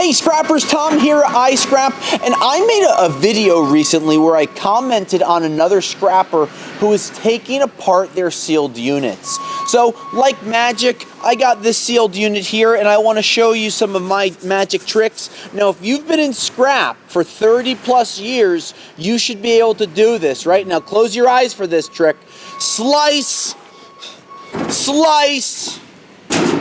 Hey scrappers, Tom here at iScrap, and I made a video recently where I commented on another scrapper who is taking apart their sealed units. So, like magic, I got this sealed unit here and I want to show you some of my magic tricks. Now, if you've been in scrap for 30 plus years, you should be able to do this, right? Now, close your eyes for this trick. Slice, slice,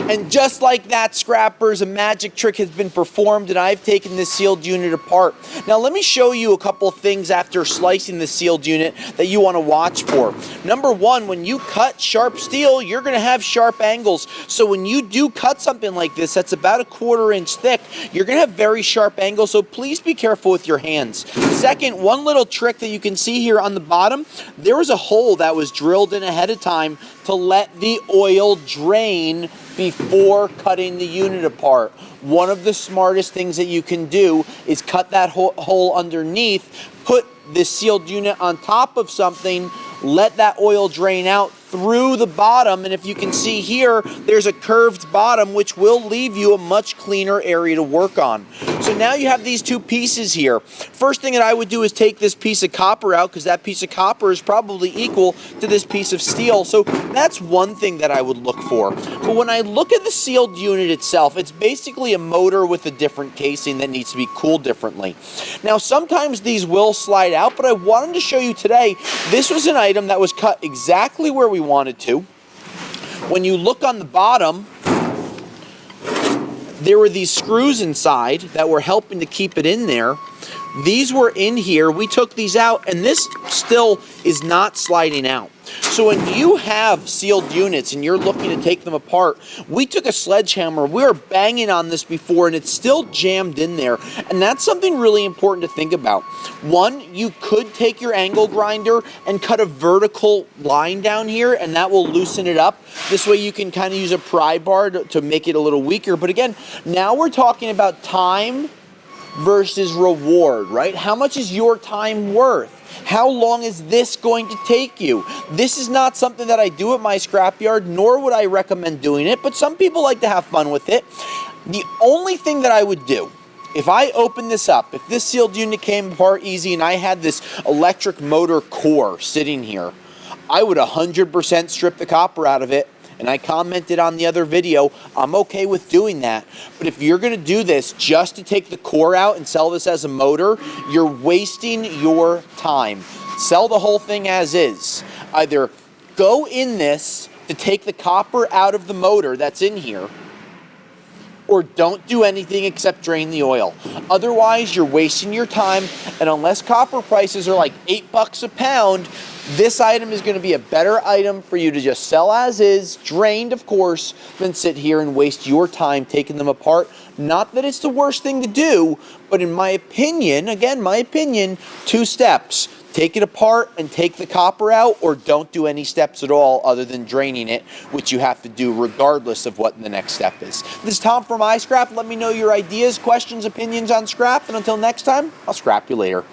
and just like that, scrappers, a magic trick has been performed and I've taken this sealed unit apart. Now let me show you a couple things after slicing the sealed unit that you want to watch for. Number one, when you cut sharp steel, you're going to have sharp angles. So when you do cut something like this that's about a 1/4 inch thick, you're going to have very sharp angles, so please be careful with your hands. Second, one little trick that you can see here on the bottom, there was a hole that was drilled in ahead of time to let the oil drain before cutting the unit apart. One of the smartest things that you can do is cut that hole underneath, put this sealed unit on top of something, let that oil drain out through the bottom, and if you can see here, there's a curved bottom which will leave you a much cleaner area to work on. So now you have these two pieces here. First thing that I would do is take this piece of copper out, because that piece of copper is probably equal to this piece of steel. So that's one thing that I would look for. But when I look at the sealed unit itself, it's basically a motor with a different casing that needs to be cooled differently. Now sometimes these will slide out, but I wanted to show you today, this was an item that was cut exactly where we wanted to. When you look on the bottom, there were these screws inside that were helping to keep it in there. These were in here. We took these out, and this still is not sliding out. So when you have sealed units and you're looking to take them apart, we took a sledgehammer, we were banging on this before, and it's still jammed in there. And that's something really important to think about. One, you could take your angle grinder and cut a vertical line down here, and that will loosen it up. This way you can kind of use a pry bar to make it a little weaker. But again, now we're talking about time versus reward, right? How much is your time worth? How long is this going to take you? This is not something that I do at my scrapyard, nor would I recommend doing it, but some people like to have fun with it. The only thing that I would do, if I open this up, if this sealed unit came apart easy and I had this electric motor core sitting here, I would 100% strip the copper out of it. And I commented on the other video, I'm okay with doing that. But if you're gonna do this just to take the core out and sell this as a motor, you're wasting your time. Sell the whole thing as is. Either go in this to take the copper out of the motor that's in here, or don't do anything except drain the oil. Otherwise, you're wasting your time, and unless copper prices are like $8 a pound, this item is going to be a better item for you to just sell as is, drained of course, than sit here and waste your time taking them apart. Not that it's the worst thing to do, but in my opinion, again, my opinion, 2 steps. Take it apart and take the copper out, or don't do any steps at all other than draining it, which you have to do regardless of what the next step is. This is Tom from iScrap. Let me know your ideas, questions, opinions on scrap, and until next time, I'll scrap you later.